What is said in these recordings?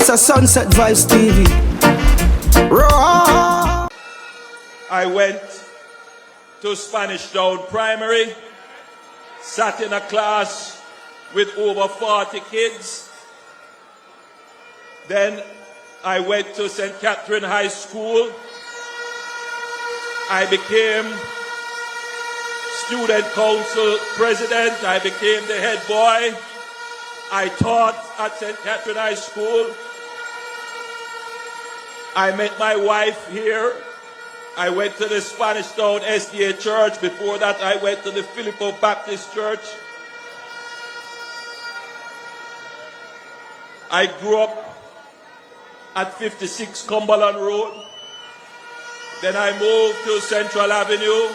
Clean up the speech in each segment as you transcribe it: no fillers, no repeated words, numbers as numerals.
This is Sunset Vibes TV. Raw. I went to Spanish Town Primary, sat in a class with over 40 kids. Then I went to St. Catherine High School. I became student council president. I became the head boy. I taught at St. Catherine High School. I met my wife here. I went to the Spanish Town SDA Church. Before that, I went to the Filippo Baptist Church. I grew up at 56 Cumberland Road. Then I moved to Central Avenue.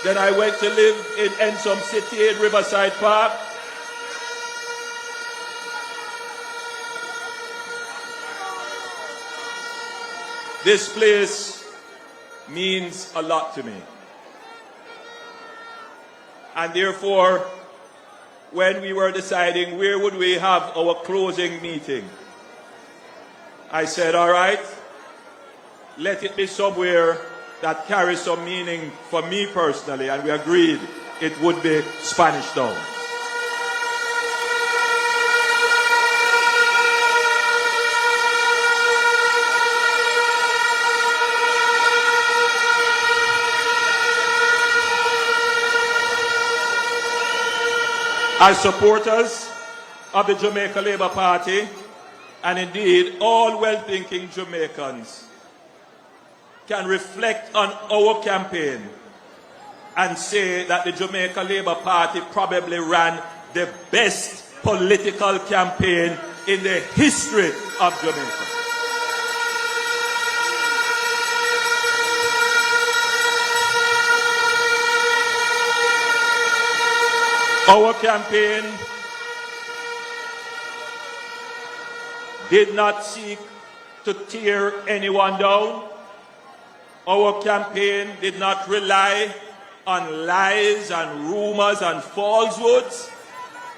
Then I went to live in Ensom City in Riverside Park. This place means a lot to me. And therefore, when we were deciding where would we have our closing meeting, I said, all right, let it be somewhere that carries some meaning for me personally, and we agreed it would be Spanish Town. As supporters of the Jamaica Labour Party, and indeed all well-thinking Jamaicans, can reflect on our campaign and say that the Jamaica Labour Party probably ran the best political campaign in the history of Jamaica. Our campaign did not seek to tear anyone down. Our campaign did not rely on lies and rumors and falsehoods.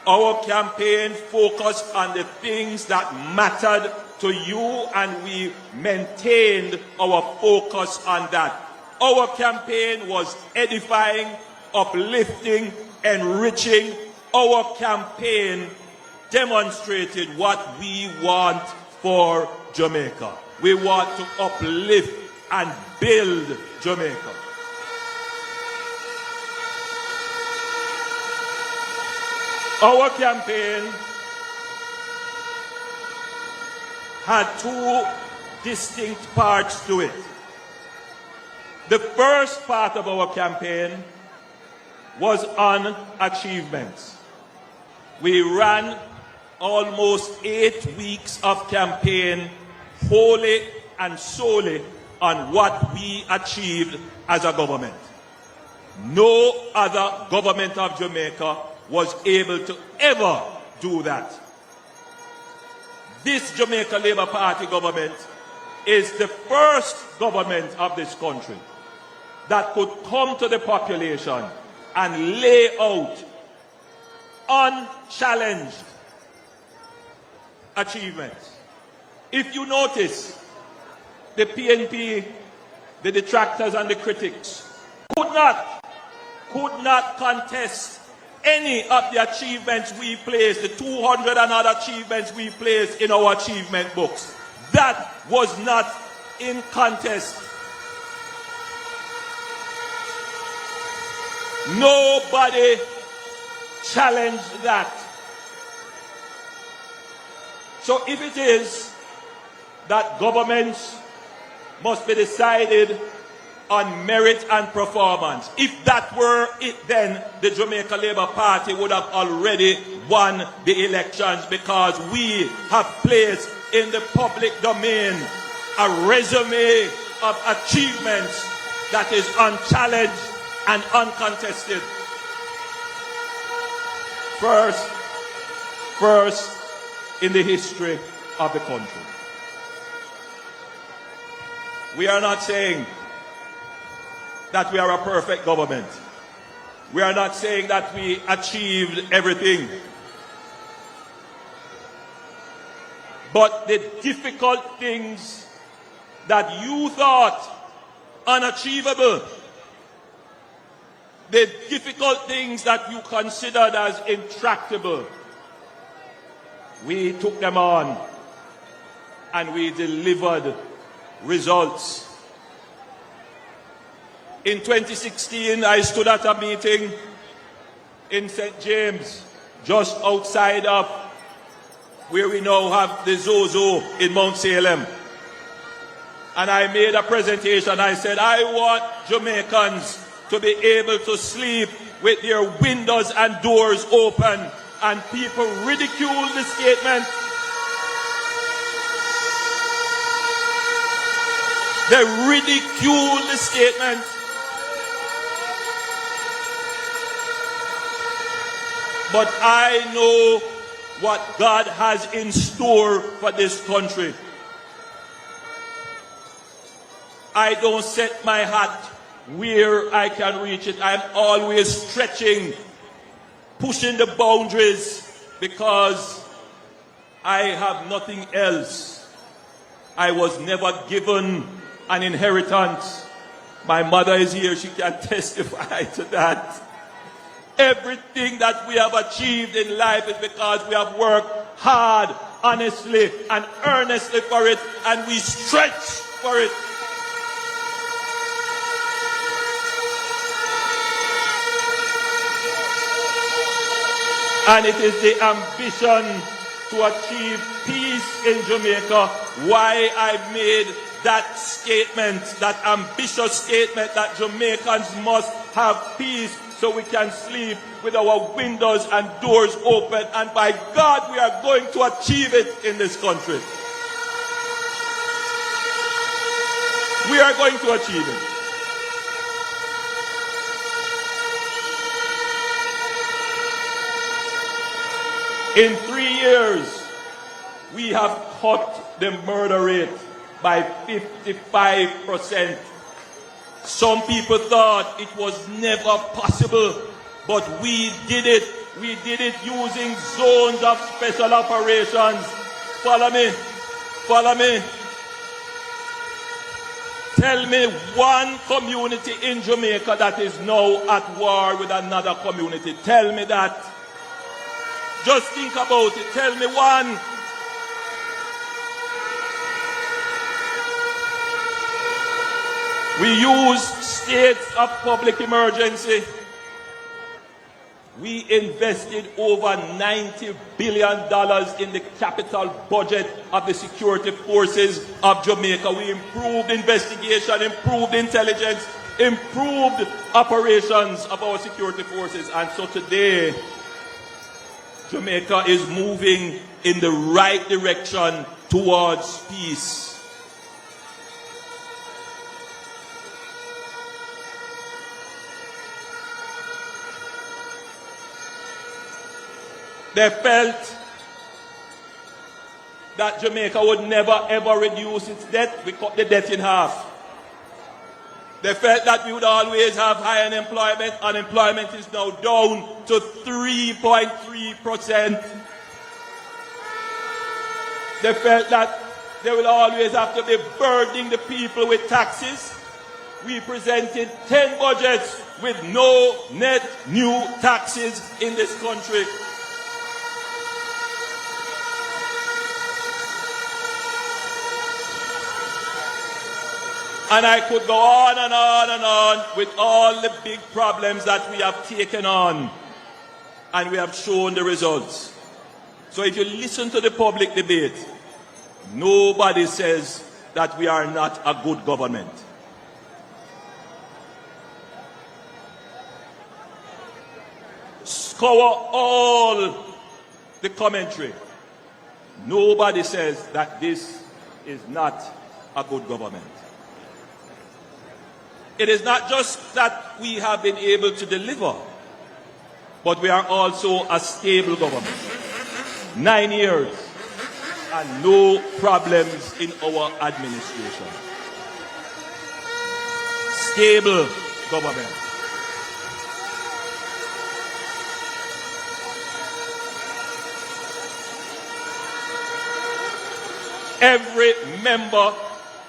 Our campaign focused on the things that mattered to you, and we maintained our focus on that. Our campaign was edifying, uplifting, enriching. Our campaign demonstrated what we want for Jamaica. We want to uplift and build Jamaica. Our campaign had two distinct parts to it. The first part of our campaign was on achievements. We ran almost 8 weeks of campaign wholly and solely on what we achieved as a government. No other government of Jamaica was able to ever do that. This Jamaica Labour Party government is the first government of this country that could come to the population and lay out unchallenged achievements. If you notice, the PNP, the detractors and the critics could not contest any of the achievements we placed, the 200 and other achievements we placed in our achievement books. That was not in contest. Nobody challenged that. So if it is that governments must be decided on merit and performance, if that were it, then the Jamaica Labour Party would have already won the elections, because we have placed in the public domain a resume of achievements that is unchallenged and uncontested. First in the history of the country. We are not saying that we are a perfect government. We are not saying that we achieved everything. But the difficult things that you thought unachievable, the difficult things that you considered as intractable, we took them on and we delivered results. In 2016, I stood at a meeting in St. James, just outside of where we now have the Zozo in Mount Salem. And I made a presentation. I said, I want Jamaicans to be able to sleep with their windows and doors open. And people ridiculed the statement. They ridiculed the statement. But I know what God has in store for this country. I don't set my hat where I can reach it. I'm always stretching, pushing the boundaries, because I have nothing else. I was never given an inheritance. My mother is here, she can testify to that. Everything that we have achieved in life is because we have worked hard, honestly, and earnestly for it, and we stretch for it. And it is the ambition to achieve peace in Jamaica why I made that statement, that ambitious statement that Jamaicans must have peace so we can sleep with our windows and doors open. And by God, we are going to achieve it in this country. We are going to achieve it. In 3 years, we have cut the murder rate by 55%. Some people thought it was never possible, but we did it. We did it using zones of special operations. Follow me. Follow me. Tell me one community in Jamaica that is now at war with another community. Tell me that. Just think about it. Tell me one. We used states of public emergency. We invested over $90 billion in the capital budget of the security forces of Jamaica. We improved investigation, improved intelligence, improved operations of our security forces. And so today, Jamaica is moving in the right direction towards peace. They felt that Jamaica would never ever reduce its debt. We cut the debt in half. They felt that we would always have high unemployment. Unemployment is now down to 3.3%. They felt that they will always have to be burdening the people with taxes. We presented 10 budgets with no net new taxes in this country. And I could go on and on and on with all the big problems that we have taken on. And we have shown the results. So if you listen to the public debate, nobody says that we are not a good government. Scour all the commentary. Nobody says that this is not a good government. It is not just that we have been able to deliver, but we are also a stable government. 9 years and no problems in our administration. Stable government. every member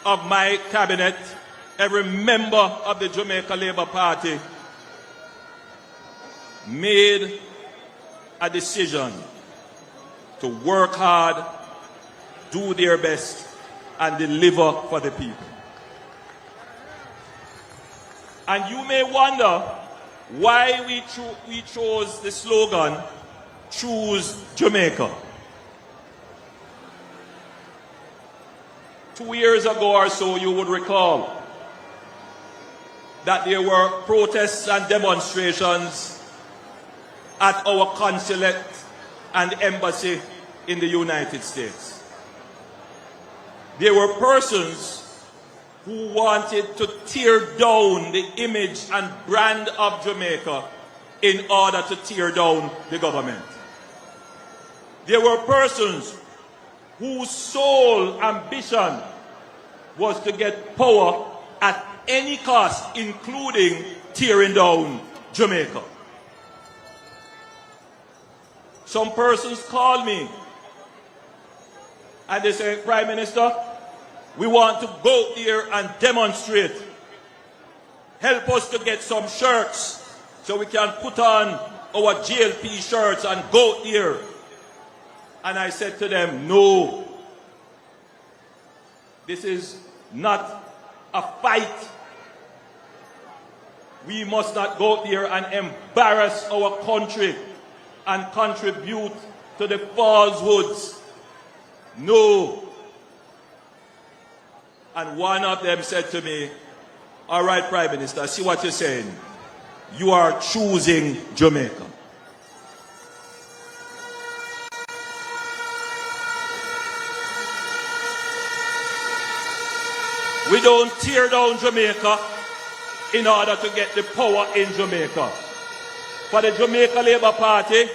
of my cabinet, every member of the Jamaica Labour Party made a decision to work hard, do their best, and deliver for the people. And you may wonder why we chose the slogan, Choose Jamaica. 2 years ago or so, you would recall that there were protests and demonstrations at our consulate and embassy in the United States. There were persons who wanted to tear down the image and brand of Jamaica in order to tear down the government. There were persons whose sole ambition was to get power at any cost, including tearing down Jamaica. Some persons call me and they say, Prime Minister, we want to go there and demonstrate. Help us to get some shirts so we can put on our GLP shirts and go there. And I said to them, no, this is not a fight. We must not go there and embarrass our country and contribute to the falsehoods. No. And one of them said to me, all right, Prime Minister, I see what you're saying. You are choosing Jamaica. We don't tear down Jamaica in order to get the power in Jamaica. For the Jamaica Labour Party,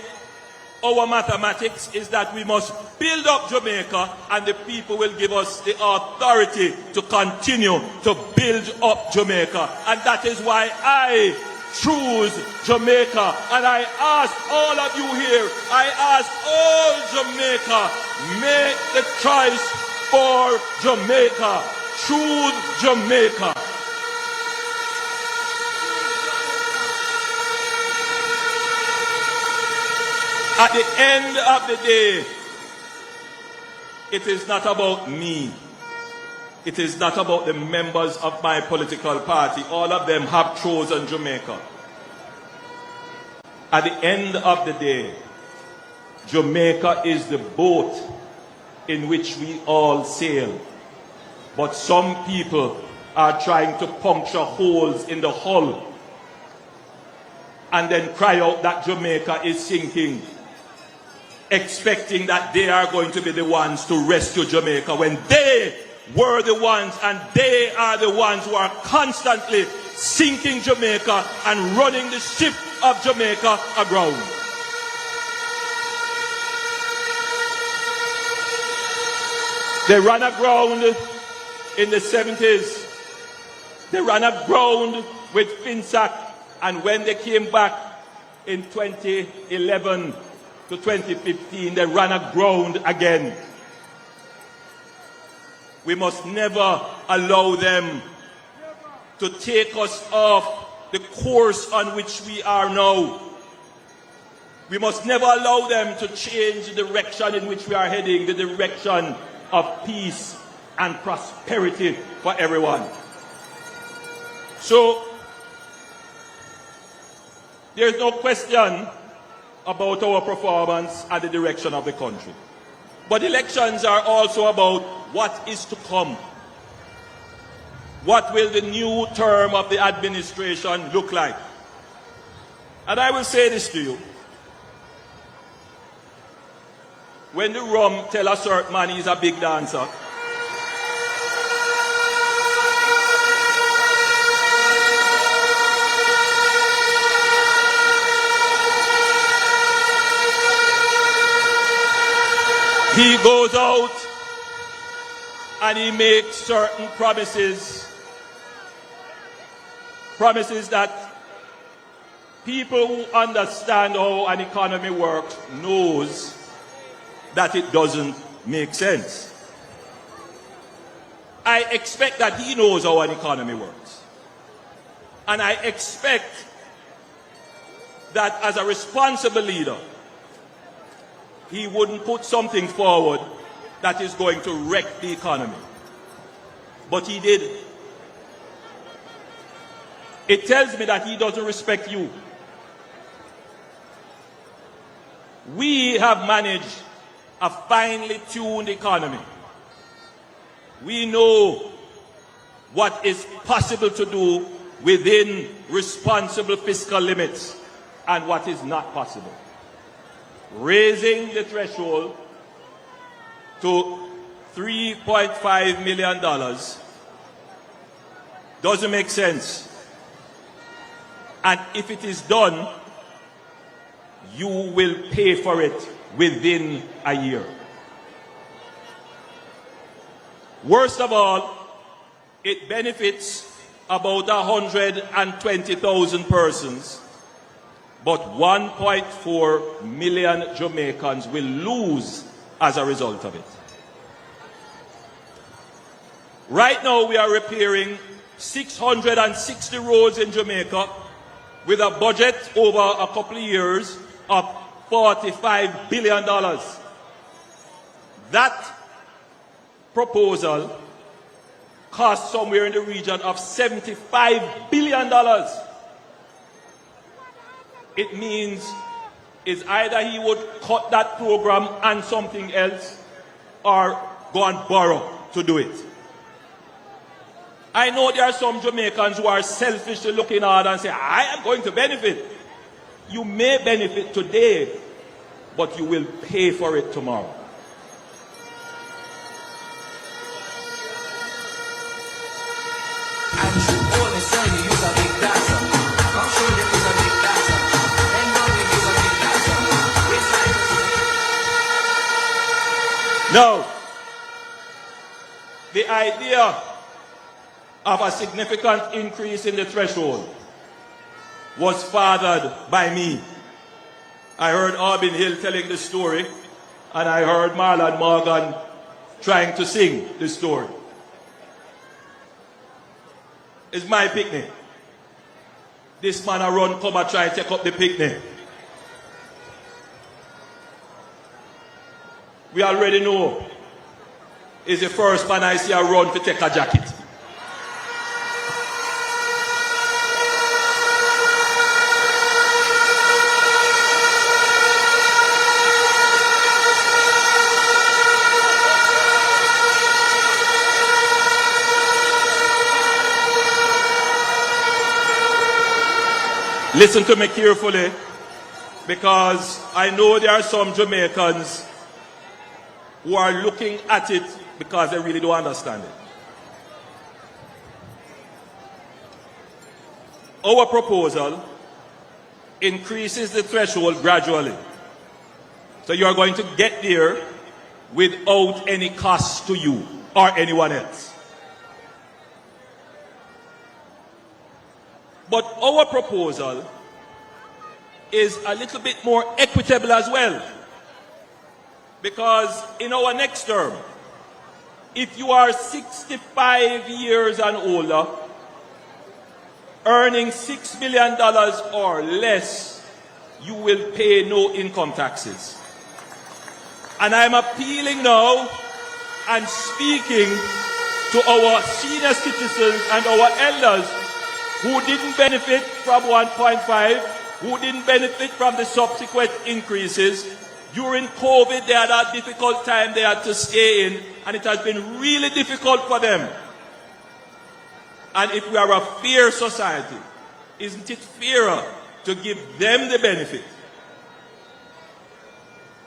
our mathematics is that we must build up Jamaica and the people will give us the authority to continue to build up Jamaica. And that is why I choose Jamaica. And I ask all of you here, I ask all Jamaica, make the choice for Jamaica. Choose Jamaica. At the end of the day, it is not about me. It is not about the members of my political party. All of them have chosen Jamaica. At the end of the day, Jamaica is the boat in which we all sail. But some people are trying to puncture holes in the hull and then cry out that Jamaica is sinking, expecting that they are going to be the ones to rescue Jamaica when they were the ones and they are the ones who are constantly sinking Jamaica and running the ship of Jamaica aground. They ran aground in the 70s. They ran aground with Finsack, and when they came back in 2011 to 2015, they ran aground again. We must never allow them to take us off the course on which we are now. We must never allow them to change the direction in which we are heading, the direction of peace and prosperity for everyone. So, there's no question about our performance and the direction of the country. But elections are also about what is to come. What will the new term of the administration look like? And I will say this to you. When the rum tell a certain man he's a big dancer, he goes out and he makes certain promises. Promises that people who understand how an economy works knows that it doesn't make sense. I expect that he knows how an economy works. And I expect that as a responsible leader, he wouldn't put something forward that is going to wreck the economy. But he did. It tells me that he doesn't respect you. We have managed a finely tuned economy. We know what is possible to do within responsible fiscal limits and what is not possible. Raising the threshold to $3.5 million doesn't make sense. And if it is done, you will pay for it within a year. Worst of all, it benefits about 120,000 persons, but 1.4 million Jamaicans will lose as a result of it. Right now, we are repairing 660 roads in Jamaica with a budget over a couple of years of $45 billion. That proposal cost somewhere in the region of $75 billion. It means is either he would cut that program and something else or go and borrow to do it. I know there are some Jamaicans who are selfishly looking out and say, I am going to benefit. You may benefit today, but you will pay for it tomorrow. Now, the idea of a significant increase in the threshold was fathered by me. I heard Albin Hill telling the story, and I heard Marlon Morgan trying to sing the story. It's my picnic. This man a run come and try to take up the picnic. We already know is the first man I see a run to take a jacket. Listen to me carefully, because I know there are some Jamaicans who are looking at it because they really don't understand it. Our proposal increases the threshold gradually. So you are going to get there without any cost to you or anyone else. But our proposal is a little bit more equitable as well. Because in our next term, if you are 65 years and older, earning $6 million or less, you will pay no income taxes. And I'm appealing now and speaking to our senior citizens and our elders who didn't benefit from 1.5, who didn't benefit from the subsequent increases. During COVID, they had a difficult time they had to stay in, and it has been really difficult for them. And if we are a fair society, isn't it fairer to give them the benefit?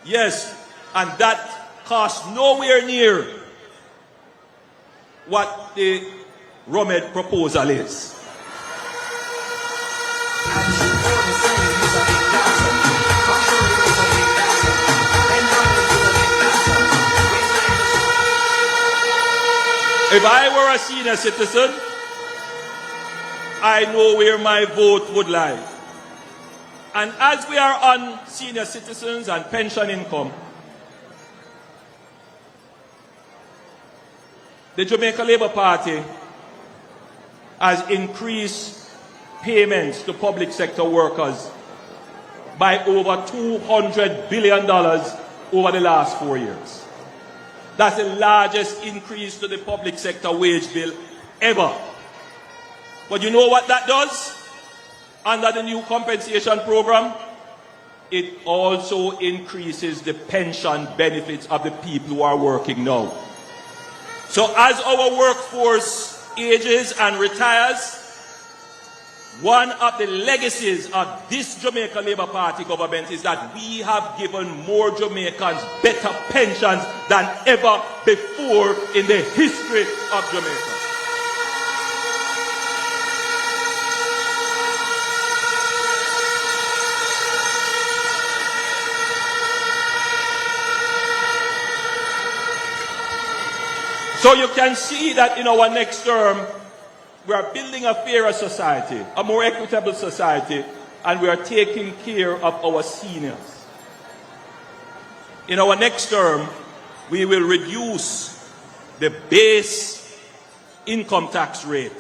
Yes, and that costs nowhere near what the Romed proposal is. If I were a senior citizen, I know where my vote would lie. And as we are on senior citizens and pension income, The Jamaica Labour Party has increased payments to public sector workers by over $200 billion over the last 4 years. That's the largest increase to the public sector wage bill ever. But you know what that does? Under the new compensation program, it also increases the pension benefits of the people who are working now. So as our workforce ages and retires, one of the legacies of this Jamaica Labour Party government is that we have given more Jamaicans better pensions than ever before in the history of Jamaica. So you can see that in our next term, we are building a fairer society, a more equitable society, and we are taking care of our seniors. In our next term, we will reduce the base income tax rate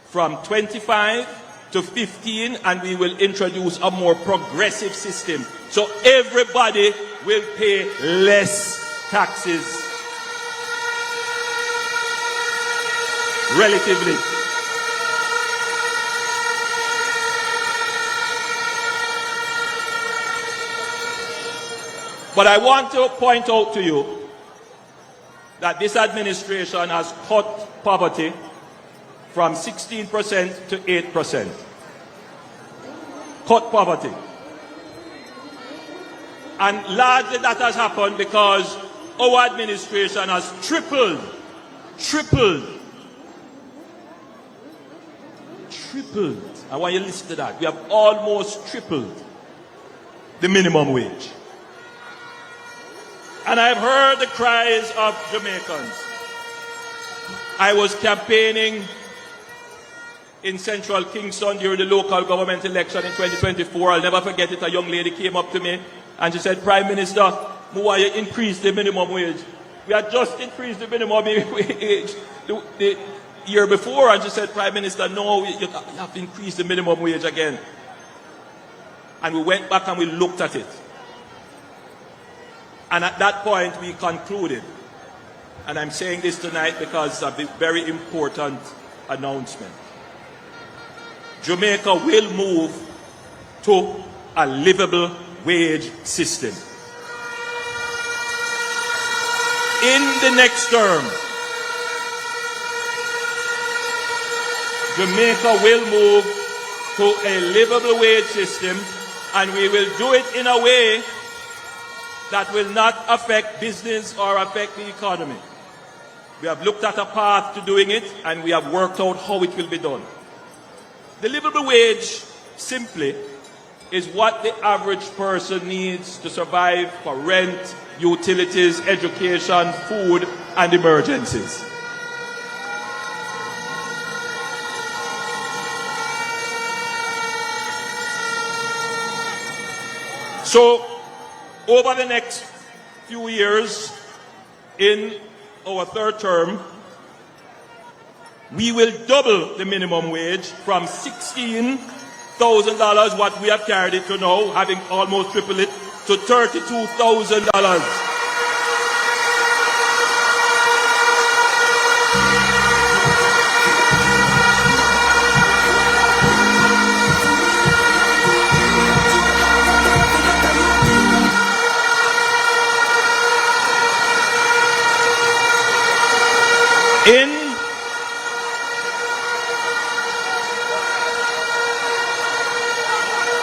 from 25 to 15, and we will introduce a more progressive system. So everybody will pay less taxes relatively. But I want to point out to you that this administration has cut poverty from 16% to 8%. Cut poverty. And largely that has happened because our administration has tripled. I want you to listen to that. We have almost tripled the minimum wage. And I've heard the cries of Jamaicans. I was campaigning in Central Kingston during the local government election in 2024. I'll never forget it. A young lady came up to me and she said, Prime Minister, why you increase the minimum wage? We had just increased the minimum wage the year before, and she said, Prime Minister, no, you have to increase the minimum wage again. And we went back and we looked at it. And at that point, we concluded, and I'm saying this tonight because of the very important announcement. Jamaica will move to a livable wage system. In the next term, Jamaica will move to a livable wage system, and we will do it in a way that will not affect business or affect the economy. We have looked at a path to doing it, and we have worked out how it will be done. The livable wage, simply, is what the average person needs to survive for rent, utilities, education, food, and emergencies. So, over the next few years, in our third term, we will double the minimum wage from $16,000, what we have carried it to now, having almost tripled it, to $32,000.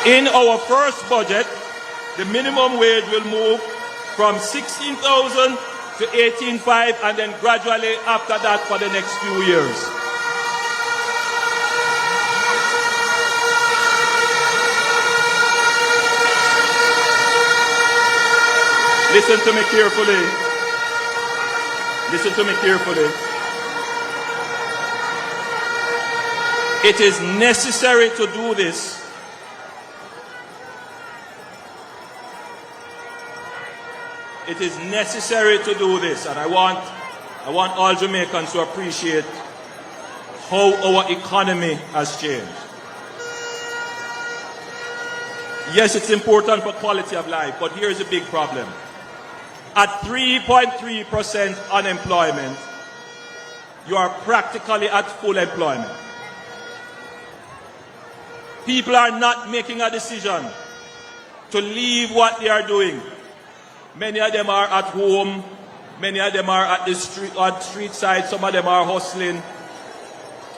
In our first budget, the minimum wage will move from $16,000 to $18,500, and then gradually after that for the next few years. Listen to me carefully. Listen to me carefully. It is necessary to do this It is necessary to do this, and I want I want all Jamaicans to appreciate how our economy has changed. Yes, it's important for quality of life, but here's a big problem. At 3.3% unemployment, you are practically at full employment. People are not making a decision to leave what they are doing. Many of them are at home, many of them are at the street side, some of them are hustling.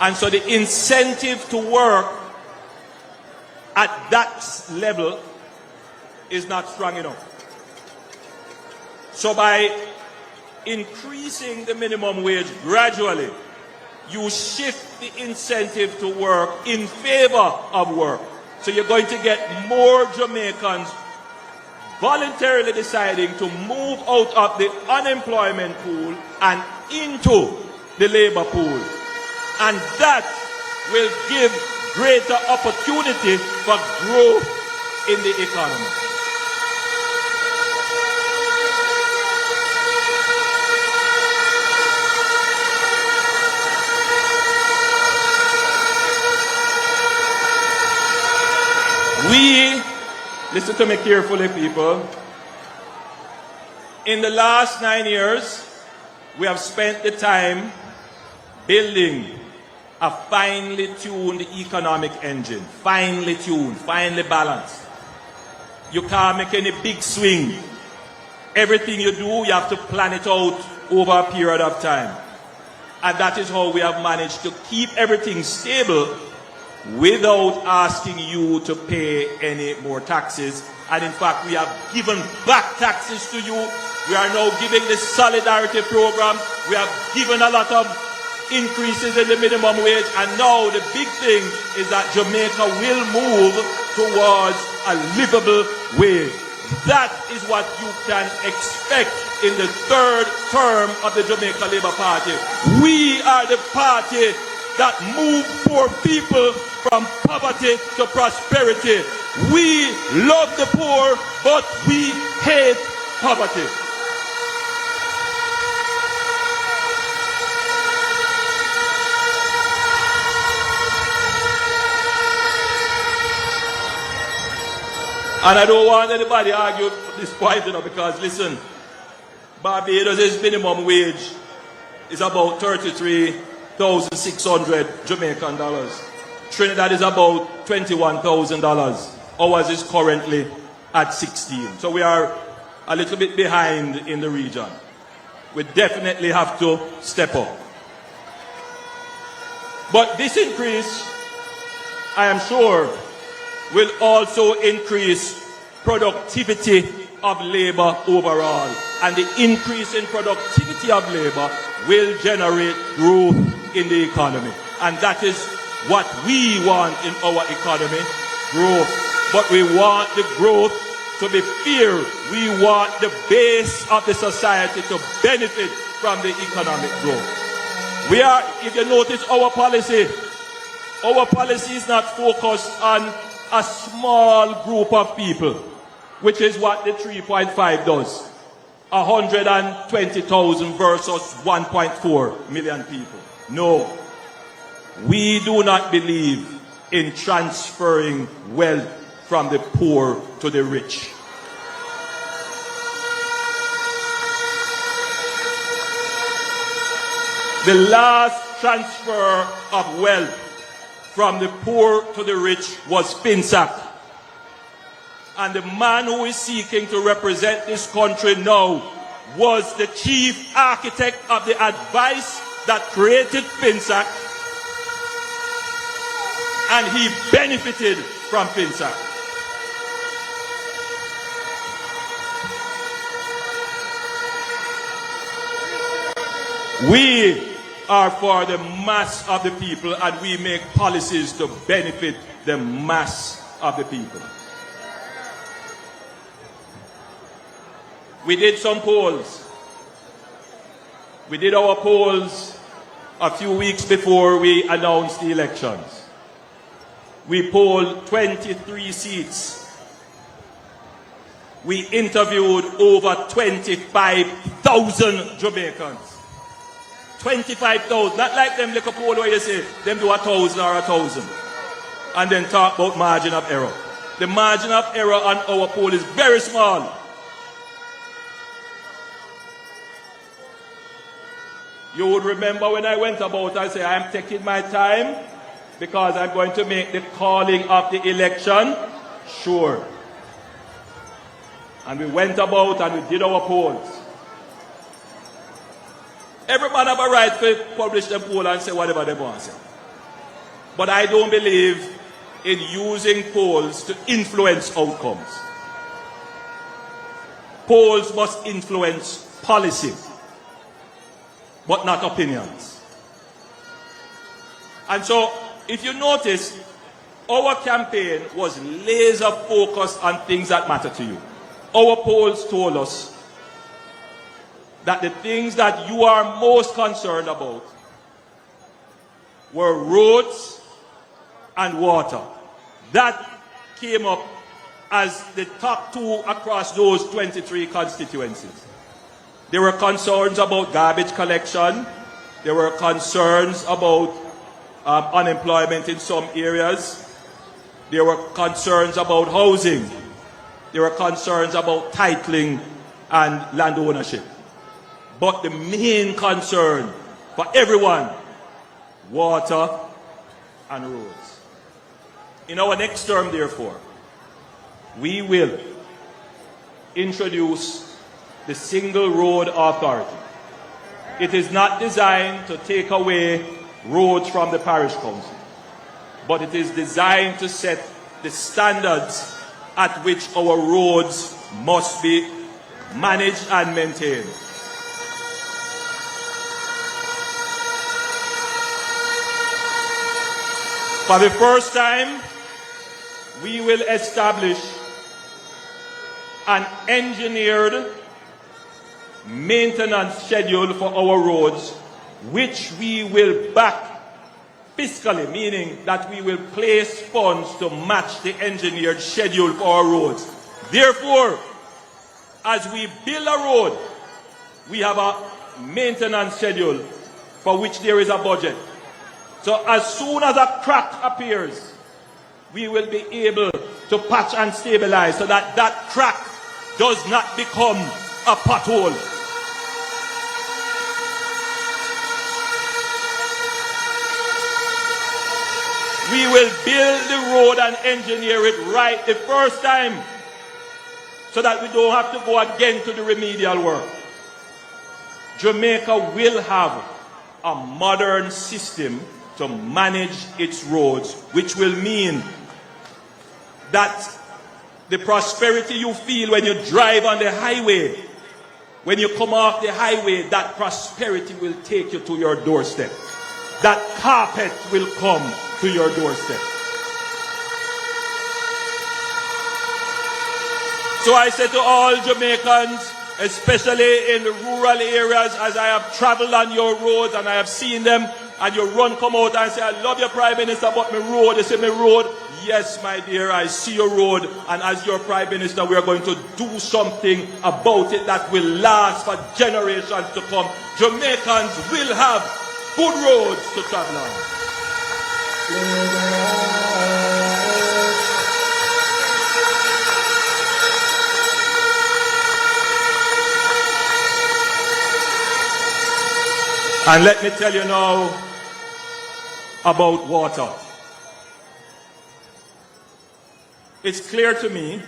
And so the incentive to work at that level is not strong enough. So by increasing the minimum wage gradually, you shift the incentive to work in favor of work. So you're going to get more Jamaicans voluntarily deciding to move out of the unemployment pool and into the labor pool. And that will give greater opportunity for growth in the economy. Listen to me carefully, people. In the last 9 years, we have spent the time building a finely tuned economic engine. Finely tuned, finely balanced. You can't make any big swing. Everything you do, you have to plan it out over a period of time. And that is how we have managed to keep everything stable without asking you to pay any more taxes. And in fact, we have given back taxes to you. We are now giving the solidarity program. We have given a lot of increases in the minimum wage. And now the big thing is that Jamaica will move towards a livable wage. That is what you can expect in the third term of the Jamaica Labour Party. We are the party that move poor people from poverty to prosperity. We love the poor, but we hate poverty. And I don't want anybody to argue this point, because listen, Barbados' minimum wage is about 33,600 Jamaican dollars. Trinidad is about $21,000. Ours is currently at 16. So we are a little bit behind in the region. We definitely have to step up. But this increase, I am sure, will also increase productivity of labor overall. And the increase in productivity of labor will generate growth in the economy. And that is what we want in our economy, growth. But we want the growth to be fair. We want the base of the society to benefit from the economic growth. We are, if you notice our policy is not focused on a small group of people, which is what the 3.5 does. 120,000 versus 1.4 million people. No. We do not believe in transferring wealth from the poor to the rich. The last transfer of wealth from the poor to the rich was FinSAC. And the man who is seeking to represent this country now was the chief architect of the advice that created FinSAC. And he benefited from FinSAC. We are for the mass of the people, and we make policies to benefit the mass of the people. We did some polls. We did our polls a few weeks before we announced the elections. We polled 23 seats. We interviewed over 25,000 Jamaicans. 25,000. Not like them little pole where you say them do 1,000 or 1,000. And then talk about margin of error. The margin of error on our pole is very small. You would remember when I went about, I say I am taking my time because I'm going to make the calling of the election sure. And we went about and we did our polls. Everybody have a right to publish their poll and say whatever they want to say. But I don't believe in using polls to influence outcomes. Polls must influence policy, but not opinions. And so, if you notice, our campaign was laser focused on things that matter to you. Our polls told us that the things that you are most concerned about were roads and water. That came up as the top two across those 23 constituencies. There were concerns about garbage collection. There were concerns about unemployment in some areas. There were concerns about housing. There were concerns about titling and land ownership. But the main concern for everyone, water and roads. In our next term, therefore, we will introduce the Single Road Authority. It is not designed to take away roads from the parish council, but it is designed to set the standards at which our roads must be managed and maintained. For the first time, we will establish an engineered maintenance schedule for our roads, which we will back fiscally, meaning that we will place funds to match the engineered schedule for our roads. Therefore, as we build a road, we have a maintenance schedule for which there is a budget. So as soon as a crack appears, we will be able to patch and stabilize so that that crack does not become a pothole. We will build the road and engineer it right the first time so that we don't have to go again to the remedial work. Jamaica will have a modern system to manage its roads, which will mean that the prosperity you feel when you drive on the highway, when you come off the highway, that prosperity will take you to your doorstep. That carpet will come to your doorstep. So I say to all Jamaicans, especially in the rural areas, as I have traveled on your roads and I have seen them, and you come out and say, I love your Prime Minister, but my road, you say my road. Yes, my dear, I see your road, and as your Prime Minister, we are going to do something about it that will last for generations to come. Jamaicans will have good roads to travel on. And let me tell you now about water. It's clear to me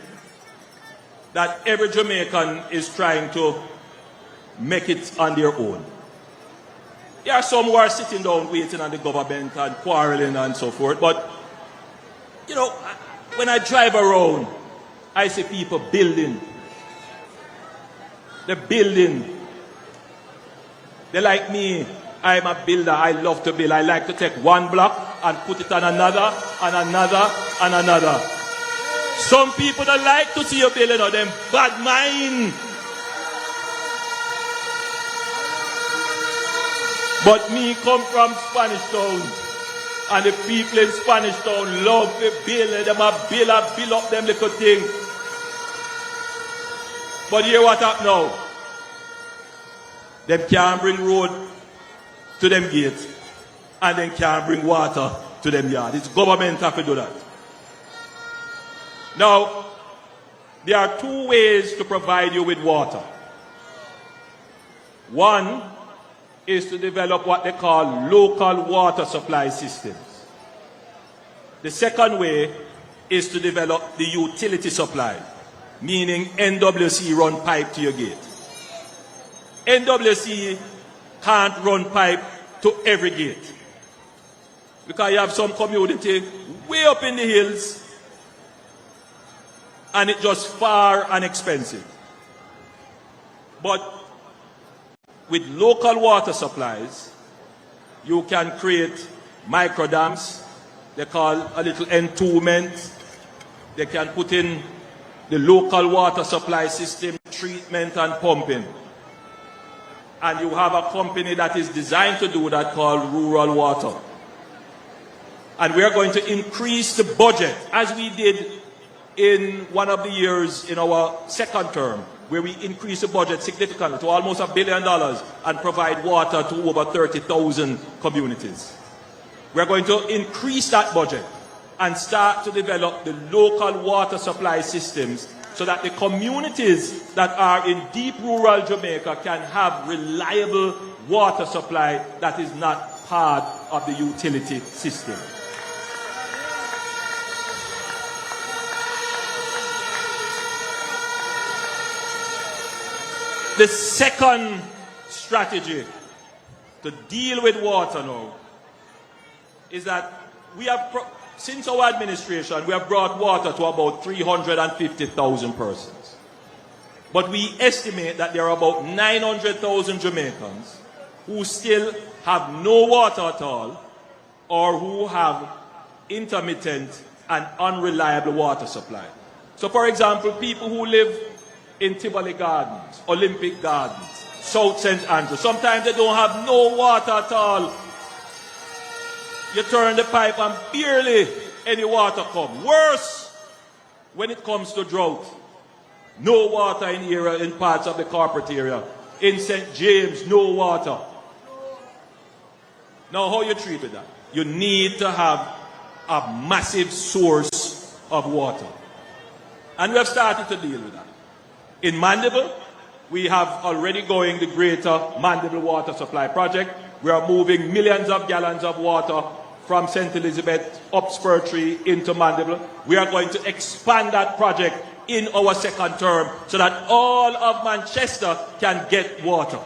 that every Jamaican is trying to make it on their own. There are some who are sitting down waiting on the government and quarreling and so forth. But, you know, when I drive around, I see people building. They're building. They're like me. I'm a builder. I love to build. I like to take one block and put it on another, and another, and another. Some people don't like to see you building on them bad mind. But me come from Spanish Town, and the people in Spanish Town love to build. Them a build up them little things. But hear what happened now. Them can't bring road to them gates and then can't bring water to them yard. It's government have to do that. Now, there are two ways to provide you with water. One is to develop what they call local water supply systems. The second way is to develop the utility supply, meaning NWC run pipe to your gate. NWC can't run pipe to every gate because you have some community way up in the hills and it's just far and expensive. But with local water supplies, you can create micro dams. They call a little entombment. They can put in the local water supply system, treatment and pumping. And you have a company that is designed to do that called Rural Water. And we are going to increase the budget, as we did in one of the years in our second term, where we increased the budget significantly to almost $1 billion and provide water to over 30,000 communities. We're going to increase that budget and start to develop the local water supply systems so that the communities that are in deep rural Jamaica can have reliable water supply that is not part of the utility system. The second strategy to deal with water now is that we have, since our administration, we have brought water to about 350,000 persons. But we estimate that there are about 900,000 Jamaicans who still have no water at all or who have intermittent and unreliable water supply. So for example, people who live in Tivoli Gardens, Olympic Gardens, South St. Andrews, sometimes they don't have no water at all. You turn the pipe and barely any water comes. Worse, when it comes to drought. No water in parts of the corporate area. In St. James, no water. Now, how you treat with that? You need to have a massive source of water. And we have started to deal with that. In Mandeville, we have already going the Greater Mandeville Water Supply Project. We are moving millions of gallons of water from St. Elizabeth up Spur Tree into Mandeville. We are going to expand that project in our second term so that all of Manchester can get water.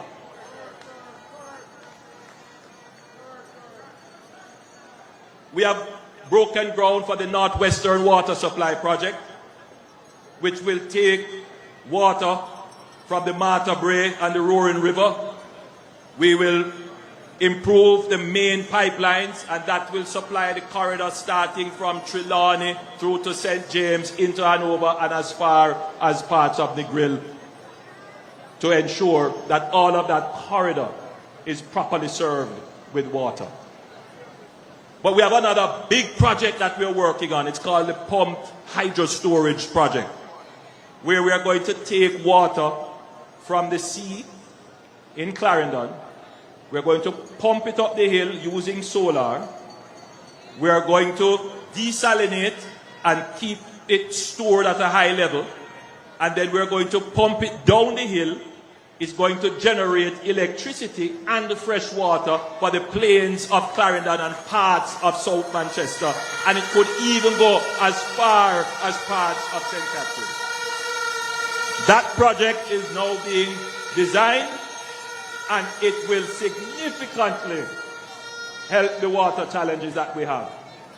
We have broken ground for the Northwestern Water Supply Project, which will take water from the Martha Brae and the Roaring River. We will improve the main pipelines, and that will supply the corridor starting from Trelawney through to St. James into Hanover and as far as parts of the Grill, to ensure that all of that corridor is properly served with water. But we have another big project that we're working on. It's called the Pumped Hydro Storage Project, where we are going to take water from the sea in Clarendon. We're going to pump it up the hill using solar. We are going to desalinate and keep it stored at a high level. And then we're going to pump it down the hill. It's going to generate electricity and the fresh water for the plains of Clarendon and parts of South Manchester. And it could even go as far as parts of St. Catherine. That project is now being designed, and it will significantly help the water challenges that we have.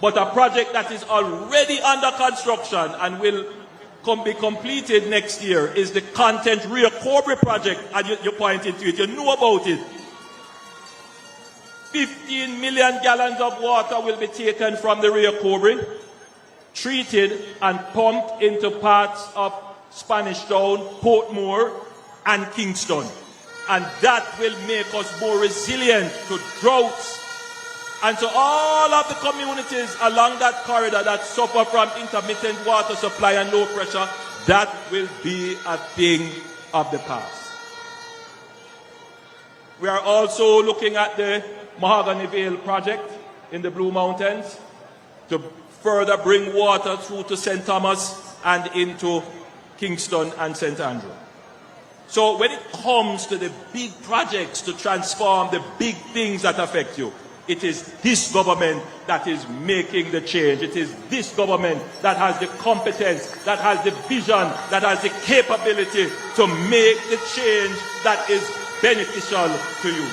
But a project that is already under construction and will be completed next year is the Content Rio Cobre project, and you pointed to it, you know about it. 15 million gallons of water will be taken from the Rio Cobre, treated and pumped into parts of Spanish Town, Portmore, and Kingston. And that will make us more resilient to droughts. And so all of the communities along that corridor that suffer from intermittent water supply and low pressure, that will be a thing of the past. We are also looking at the Mahogany Vale project in the Blue Mountains to further bring water through to St. Thomas and into Kingston and St. Andrew. So when it comes to the big projects to transform the big things that affect you, it is this government that is making the change. It is this government that has the competence, that has the vision, that has the capability to make the change that is beneficial to you.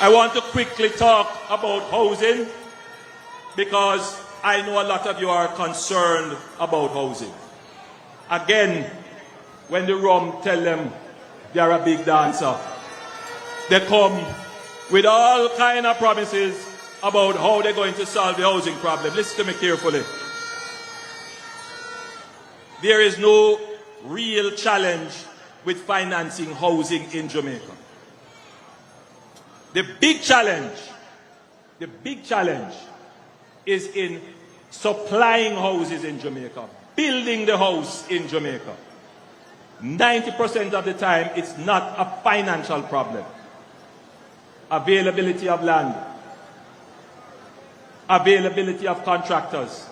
I want to quickly talk about housing because I know a lot of you are concerned about housing. Again, when the rum tell them they are a big dancer, they come with all kind of promises about how they're going to solve the housing problem. Listen to me carefully. There is no real challenge with financing housing in Jamaica. The big challenge is in supplying houses in Jamaica, building the house in Jamaica. 90% of the time, it's not a financial problem. Availability of land, availability of contractors,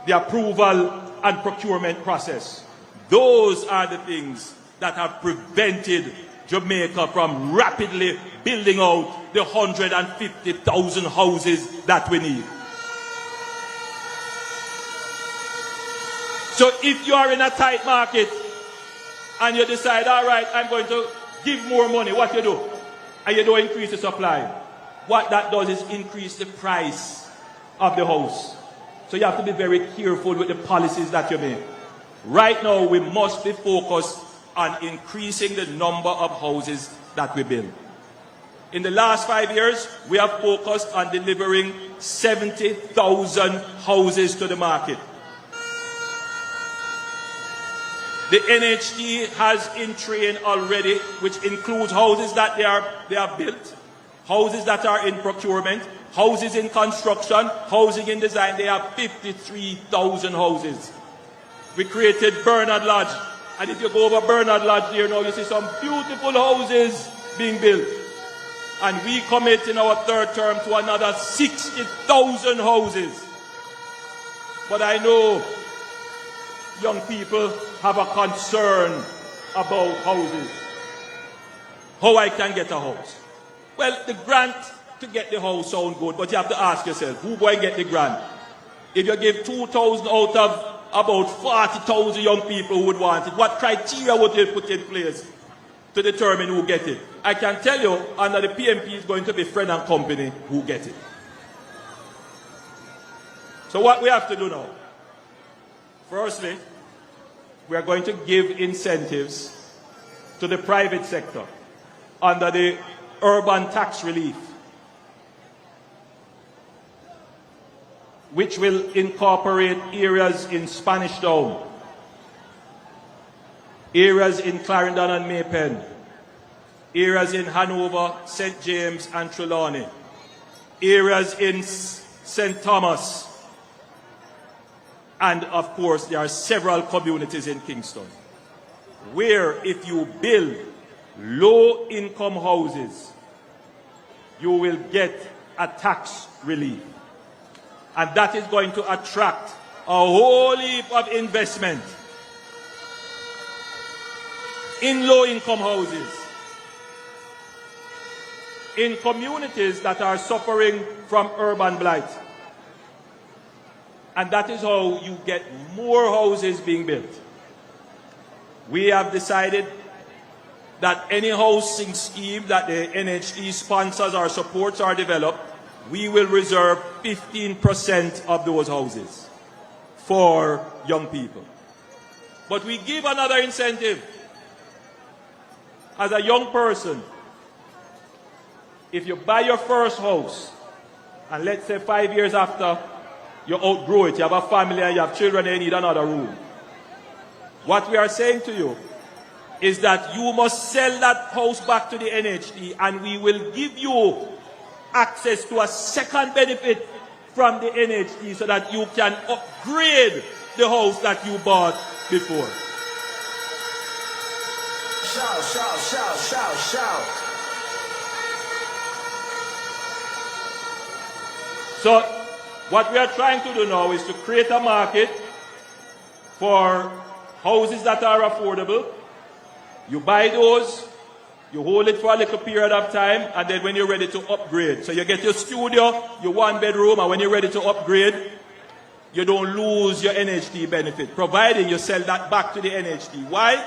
the approval and procurement process. Those are the things that have prevented Jamaica from rapidly building out the 150,000 houses that we need. So if you are in a tight market and you decide, all right, I'm going to give more money, what you do? And you don't increase the supply. What that does is increase the price of the house. So you have to be very careful with the policies that you make. Right now, we must be focused on increasing the number of houses that we build. In the last 5 years, we have focused on delivering 70,000 houses to the market. The NHT has in train already, which includes houses that they are built, houses that are in procurement, houses in construction, housing in design. They have 53,000 houses. We created Bernard Lodge. And if you go over Bernard Lodge here now, you see some beautiful houses being built. And we commit in our third term to another 60,000 houses. But I know young people have a concern about houses. How I can get a house? Well, the grant to get the house sounds good, but you have to ask yourself, who going to get the grant? If you give 2,000 out of about 40,000 young people who would want it, what criteria would they put in place to determine who get it? I can tell you, under the PMP is going to be friend and company who get it. So what we have to do now? Firstly, we are going to give incentives to the private sector under the urban tax relief, which will incorporate areas in Spanish Town, areas in Clarendon and Maypen, areas in Hanover, St. James and Trelawney, areas in St. Thomas, and of course there are several communities in Kingston, where if you build low-income houses, you will get a tax relief. And that is going to attract a whole heap of investment in low-income houses, in communities that are suffering from urban blight. And that is how you get more houses being built. We have decided that any housing scheme that the NHT sponsors or supports or develop, we will reserve 15% of those houses for young people. But we give another incentive. As a young person, if you buy your first house, and let's say 5 years after you outgrow it, you have a family and you have children and you need another room, what we are saying to you is that you must sell that house back to the NHT and we will give you access to a second benefit from the NHT so that you can upgrade the house that you bought before. Shout, shout, shout, shout, shout. So what we are trying to do now is to create a market for houses that are affordable. You buy those, you hold it for a little period of time, and then when you're ready to upgrade. So you get your studio, your one bedroom, and when you're ready to upgrade, you don't lose your NHD benefit, providing you sell that back to the NHD. Why?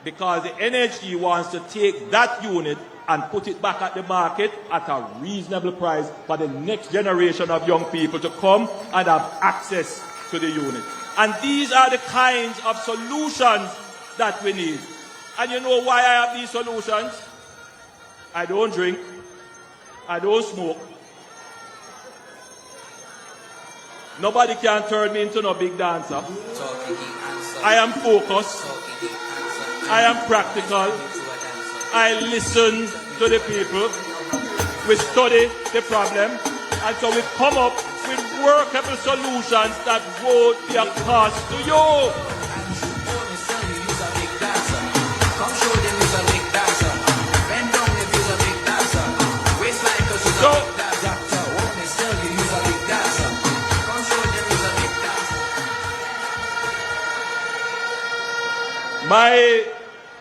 Because the NHD wants to take that unit and put it back at the market at a reasonable price for the next generation of young people to come and have access to the unit. And these are the kinds of solutions that we need. And you know why I have these solutions? I don't drink, I don't smoke. Nobody can turn me into no big dancer. I am focused. I am practical. I listen to the people. We study the problem. And so we come up with workable solutions that won't be a cost to you.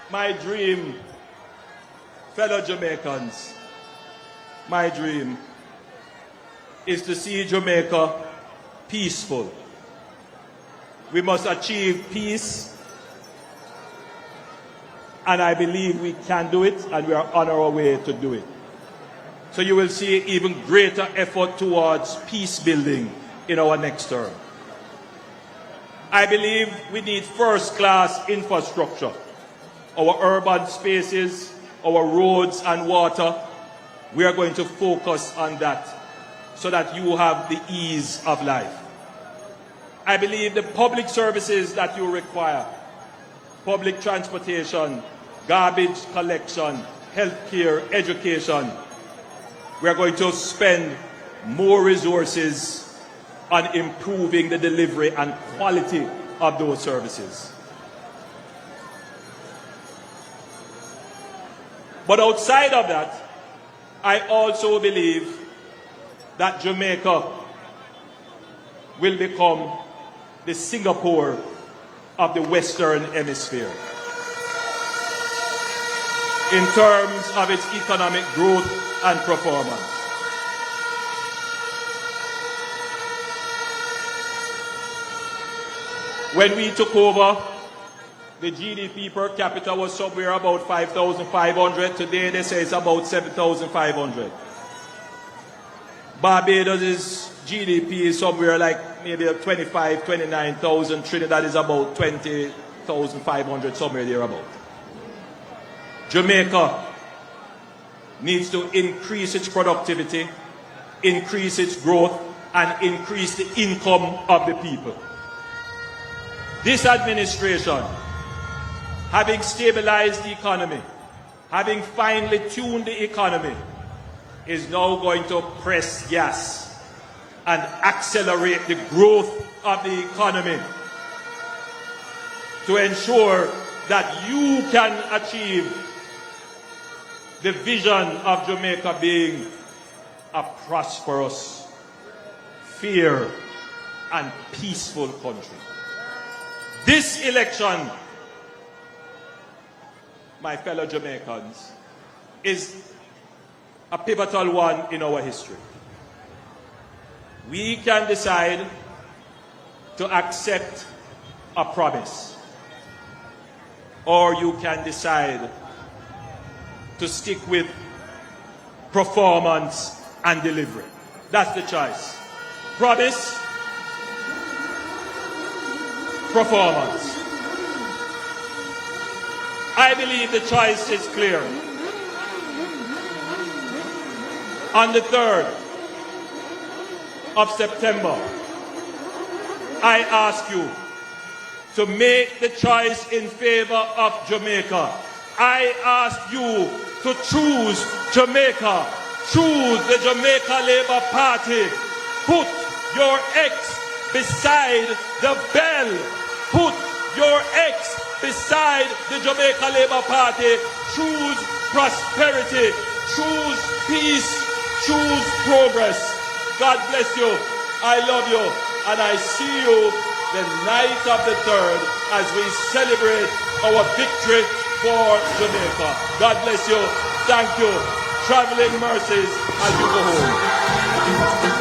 My dream, fellow Jamaicans, my dream is to see Jamaica peaceful. We must achieve peace, and I believe we can do it, and we are on our way to do it. So you will see even greater effort towards peace building in our next term. I believe we need first-class infrastructure. Our urban spaces, our roads and water, we are going to focus on that so that you have the ease of life. I believe the public services that you require, public transportation, garbage collection, healthcare, education, we are going to spend more resources on improving the delivery and quality of those services. But outside of that, I also believe that Jamaica will become the Singapore of the Western Hemisphere in terms of its economic growth and performance. When we took over, the GDP per capita was somewhere about 5,500. Today they say it's about 7,500. Barbados' GDP is somewhere like maybe 25, 29,000. Trinidad is about 20,500, somewhere thereabout. Jamaica needs to increase its productivity, increase its growth, and increase the income of the people. This administration, having stabilized the economy, having finely tuned the economy, is now going to press gas and accelerate the growth of the economy to ensure that you can achieve the vision of Jamaica being a prosperous, fair, and peaceful country. This election, my fellow Jamaicans, is a pivotal one in our history. We can decide to accept a promise, or you can decide to stick with performance and delivery. That's the choice. Promise, performance. I believe the choice is clear. On the 3rd of September, I ask you to make the choice in favor of Jamaica. I ask you to choose Jamaica. Choose the Jamaica Labour Party. Put your X beside the bell. Put your X beside the Jamaica Labour Party, choose prosperity, choose peace, choose progress. God bless you. I love you. And I see you the night of the 3rd as we celebrate our victory for Jamaica. God bless you. Thank you. Traveling mercies as you go home.